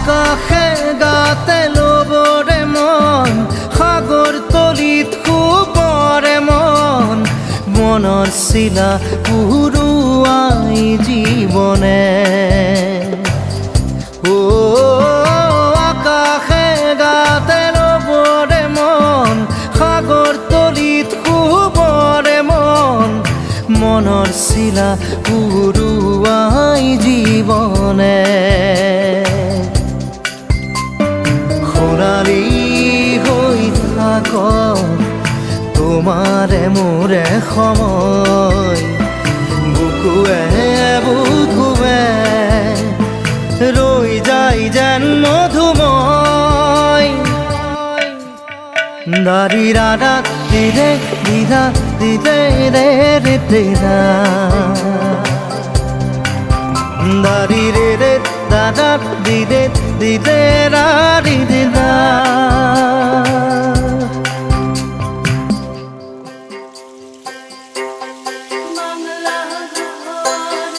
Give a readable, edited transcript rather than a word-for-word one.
আকাশে গাতে ল'বৰে মন সাগৰ তলিত শুবৰে মন মনৰ চিলা উৰুৱাই জীৱনে আকাশে গাতে ল'বৰে মন সাগৰ তলিত শুবৰে মন মনৰ চিলা উৰুৱাই জীৱনে খৰালি হৈ থাক তোমাৰে মোৰে সময় বুকুৱে বুকুৱে ৰৈ যায় যেন মধুময় দাৰি ৰাধা দিদে দিদা দিদে ৰে ৰে দিদা দাৰি ৰে ৰে দাদা দিদে দিদে ৰা ৰি